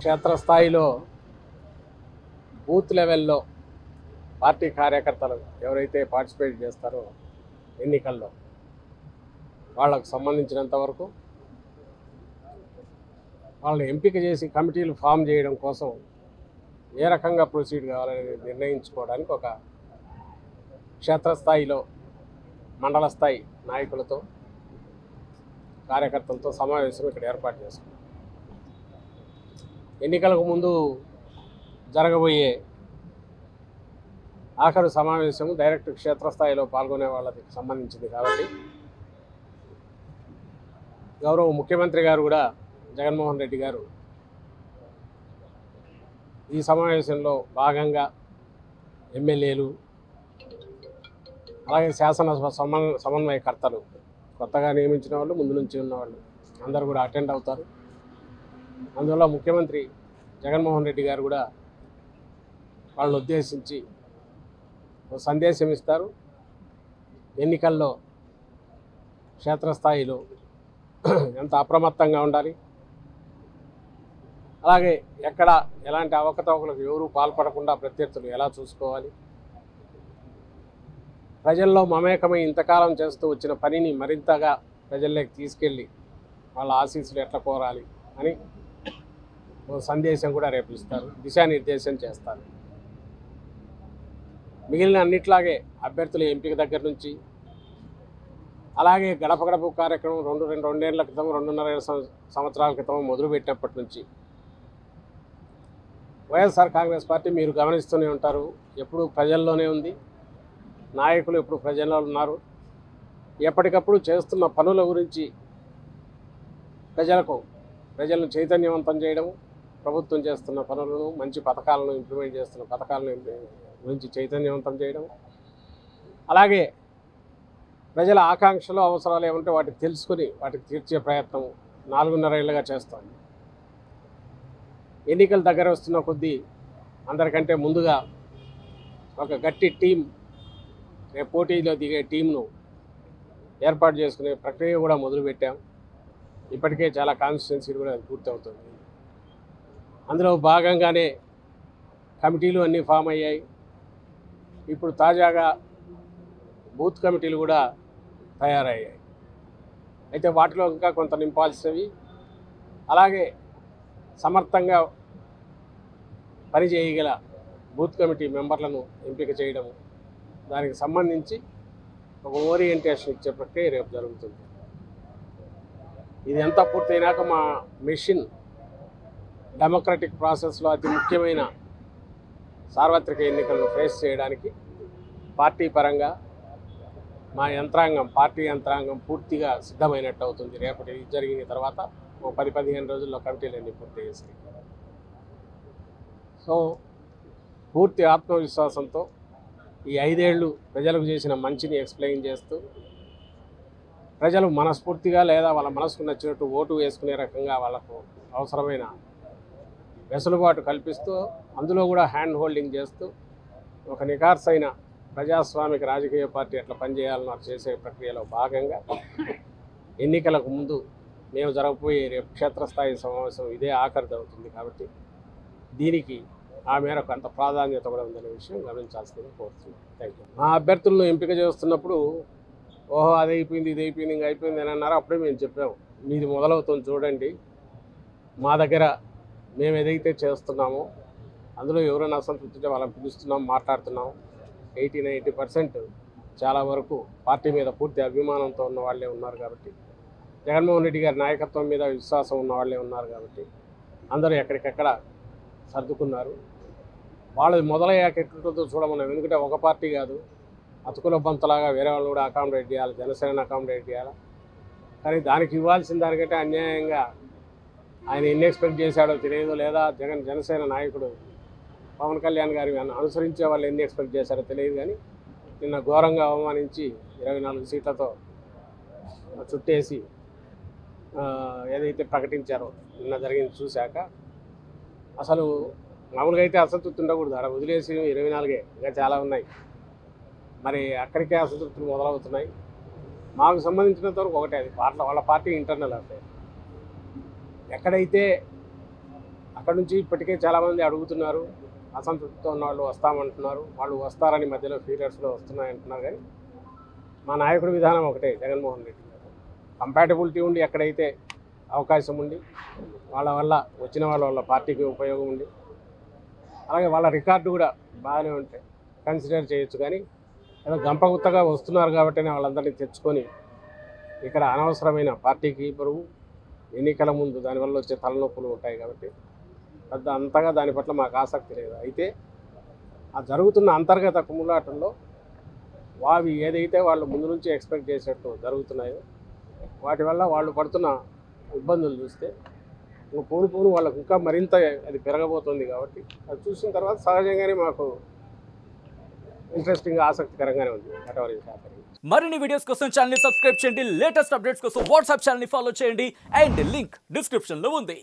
క్షేత్రస్థాయిలో బూత్ లెవెల్లో పార్టీ కార్యకర్తలు ఎవరైతే పార్టిసిపేట్ చేస్తారో ఎన్నికల్లో వాళ్ళకు సంబంధించినంత వరకు వాళ్ళని ఎంపిక చేసి కమిటీలు ఫామ్ చేయడం కోసం ఏ రకంగా ప్రొసీడ్ కావాలని నిర్ణయించుకోవడానికి ఒక క్షేత్రస్థాయిలో మండల స్థాయి నాయకులతో కార్యకర్తలతో సమావేశం ఇక్కడ ఏర్పాటు చేసుకున్నాం. ఎన్నికలకు ముందు జరగబోయే ఆఖరు సమావేశం డైరెక్ట్ క్షేత్రస్థాయిలో పాల్గొనే వాళ్ళకి సంబంధించింది కాబట్టి గౌరవ ముఖ్యమంత్రి గారు కూడా జగన్మోహన్ రెడ్డి గారు ఈ సమావేశంలో భాగంగా ఎమ్మెల్యేలు అలాగే శాసనసభ సమన్వయకర్తలు కొత్తగా నియమించిన వాళ్ళు ముందు నుంచి ఉన్నవాళ్ళు అందరూ కూడా అటెండ్ అవుతారు. అందువల్ల ముఖ్యమంత్రి జగన్మోహన్ రెడ్డి గారు కూడా వాళ్ళని ఉద్దేశించి సందేశం ఇస్తారు. ఎన్నికల్లో క్షేత్రస్థాయిలో ఎంత అప్రమత్తంగా ఉండాలి, అలాగే ఎక్కడ ఎలాంటి అవకతవకలకు ఎవరూ పాల్పడకుండా ప్రత్యర్థులు ఎలా చూసుకోవాలి, ప్రజల్లో మమేకమై ఇంతకాలం చేస్తూ వచ్చిన పనిని మరింతగా ప్రజల్లోకి తీసుకెళ్ళి వాళ్ళ ఆశీస్సులు ఎట్లా కోరాలి అని సందేశం కూడా రేపు ఇస్తారు, దిశానిర్దేశం చేస్తారు. మిగిలిన అన్నిట్లాగే అభ్యర్థుల ఎంపిక దగ్గర నుంచి అలాగే గడప గడప కార్యక్రమం రెండేళ్ల క్రితం 2.5 సంవత్సరాల క్రితం మొదలుపెట్టినప్పటి నుంచి వైఎస్ఆర్ కాంగ్రెస్ పార్టీ మీరు గమనిస్తూనే ఉంటారు, ఎప్పుడు ప్రజల్లోనే ఉంది, నాయకులు ఎప్పుడు ప్రజల్లో ఉన్నారు. ఎప్పటికప్పుడు చేస్తున్న పనుల గురించి ప్రజలను చైతన్యవంతం చేయడం, ప్రభుత్వం చేస్తున్న పనులను మంచి పథకాలను ఇంప్లిమెంట్ చేస్తున్న పథకాలను గురించి చైతన్యవంతం చేయడం, అలాగే ప్రజల ఆకాంక్షలు అవసరాలు ఏమంటే వాటికి తెలుసుకొని వాటికి తీర్చే ప్రయత్నం 4.5 ఏళ్ళుగా చేస్తోంది. ఎన్నికల దగ్గర వస్తున్న కొద్దీ అందరికంటే ముందుగా ఒక గట్టి టీం, రేపు పోటీలో దిగే టీంను ఏర్పాటు చేసుకునే ప్రక్రియ కూడా మొదలుపెట్టాం. ఇప్పటికే చాలా కాన్స్టిట్యున్సీలు కూడా పూర్తవుతుంది. అందులో భాగంగానే కమిటీలు అన్నీ ఫామ్ అయ్యాయి. ఇప్పుడు తాజాగా బూత్ కమిటీలు కూడా తయారయ్యాయి. అయితే వాటిలో ఇంకా కొంత నింపాల్సినవి, అలాగే సమర్థంగా పనిచేయగల బూత్ కమిటీ మెంబర్లను ఎంపిక చేయడం, దానికి సంబంధించి ఒక ఓరియంటేషన్ ఇచ్చే ప్రక్రియ రేపు జరుగుతుంది. ఇది అంతా పూర్తయినాక మా మెషిన్ డెమోక్రటిక్ ప్రాసెస్లో అతి ముఖ్యమైన సార్వత్రిక ఎన్నికలను ఫేస్ చేయడానికి పార్టీ పరంగా మా పార్టీ యంత్రాంగం పూర్తిగా సిద్ధమైనట్టు అవుతుంది. రేపటి జరిగిన తర్వాత 10-15 రోజుల్లో కమిటీలన్నీ పూర్తి చేసి, సో పూర్తి ఆత్మవిశ్వాసంతో ఈ 5 ఏళ్ళు ప్రజలకు చేసిన మంచిని ఎక్స్ప్లెయిన్ చేస్తూ, ప్రజలు మనస్ఫూర్తిగా లేదా వాళ్ళ మనసుకు నచ్చినట్టు ఓటు వేసుకునే రకంగా వాళ్ళకు అవసరమైన వెసులుబాటు కల్పిస్తూ, అందులో కూడా హ్యాండ్ హోల్డింగ్ చేస్తూ ఒక నిఖార్సైన ప్రజాస్వామిక రాజకీయ పార్టీ ఎట్లా పనిచేయాలనో చేసే ప్రక్రియలో భాగంగా ఎన్నికలకు ముందు మేము జరగబోయే రేపు క్షేత్రస్థాయి సమావేశం ఇదే ఆఖరిది అవుతుంది. కాబట్టి దీనికి ఆ మేరకు అంత ప్రాధాన్యత కూడా ఉందనే విషయం గమనించాల్సిందిగా కోరుతున్నాను. Thank you. మా అభ్యర్థులను ఎంపిక చేస్తున్నప్పుడు ఓహో అది అయిపోయింది ఇది అయిపోయింది ఇంకా అయిపోయింది అని అన్నారు. అప్పుడే మేము చెప్పాము, మీది మొదలవుతుంది చూడండి, మా దగ్గర మేము ఏదైతే చేస్తున్నామో అందులో ఎవరైనా అసంతృప్తి వాళ్ళని పిలుస్తున్నాం, మాట్లాడుతున్నాం. 80-90% చాలా వరకు పార్టీ మీద పూర్తి అభిమానంతో ఉన్న వాళ్ళే ఉన్నారు. కాబట్టి జగన్మోహన్ రెడ్డి గారి నాయకత్వం మీద విశ్వాసం ఉన్న వాళ్ళే ఉన్నారు. కాబట్టి అందరూ ఎక్కడికెక్కడ సర్దుకున్నారు. వాళ్ళు మొదలయ్యాక ఎట్లుంటుందో చూడమన్నాం. ఎందుకంటే ఒక పార్టీ కాదు, అతుకుల బంతలాగా వేరే వాళ్ళు కూడా అకామిడేట్ చేయాలి, జనసేన అకామిడేట్ చేయాలి. కానీ దానికి ఇవ్వాల్సిన దానికంటే అన్యాయంగా ఆయన ఎన్ని ఎక్స్పెక్ట్ చేశాడో తెలియదు, లేదా జనసేన నాయకుడు పవన్ కళ్యాణ్ గారి అనుసరించే వాళ్ళు ఎన్ని ఎక్స్పెక్ట్ చేశారో తెలియదు. కానీ నిన్న ఘోరంగా అవమానించి 24 సీట్లతో చుట్టేసి ఏదైతే ప్రకటించారో నిన్న జరిగింది చూశాక అసలు మామూలుగా అయితే అసంతృప్తి ఉండకూడదు, అలా వదిలేసి 24 ఇంకా చాలా ఉన్నాయి. మరి అక్కడికే అసంతృప్తులు మొదలవుతున్నాయి. మాకు సంబంధించినంత వరకు ఒకటే, అది వాళ్ళ పార్టీ ఇంటర్నల్ అఫైర్. ఎక్కడైతే అక్కడ నుంచి ఇప్పటికే చాలామంది అడుగుతున్నారు, అసంతృప్తితో ఉన్న వాళ్ళు వస్తామంటున్నారు, వాళ్ళు వస్తారని మధ్యలో పీరియడ్స్లో వస్తున్నాయంటున్నారు. కానీ మా నాయకుడి విధానం ఒకటే, జగన్మోహన్ రెడ్డి గారు కంపాటబిలిటీ ఉండి ఎక్కడైతే అవకాశం ఉండి వాళ్ళ వల్ల వచ్చిన వాళ్ళ వల్ల పార్టీకి ఉపయోగం ఉండి అలాగే వాళ్ళ రికార్డు కూడా బాగానే ఉంటాయి కన్సిడర్ చేయొచ్చు. కానీ ఏదో గంపగుత్తగా వస్తున్నారు కాబట్టినే వాళ్ళందరినీ తెచ్చుకొని ఇక్కడ అనవసరమైన పార్టీకి బరువు, ఎన్నికల ముందు దానివల్ల వచ్చే తలనొప్పులు ఉంటాయి కాబట్టి పెద్ద అంతగా దాని పట్ల మాకు ఆసక్తి లేదు. అయితే ఆ జరుగుతున్న అంతర్గత కుమ్ములాటల్లో అవి ఏదైతే వాళ్ళు ముందు నుంచి ఎక్స్పెక్ట్ చేసేట్టు జరుగుతున్నాయో వాటి వల్ల వాళ్ళు పడుతున్న ఇబ్బందులు చూస్తే పోను పోను వాళ్ళకు ఇంకా మరింత అది పెరగబోతుంది. కాబట్టి అది చూసిన తర్వాత సహజంగానే మాకు ఇంట్రెస్టింగ్, ఆసక్తికరంగానే ఉంది. మరిన్ని వీడియోస్ కోసం ఛానల్ ని సబ్స్క్రైబ్ చేయండి, లేటెస్ట్ అప్డేట్స్ కోసం వాట్సాప్ ఛానల్ ని ఫాలో చేయండి అండ్ లింక్ డిస్క్రిప్షన్ లో ఉంది.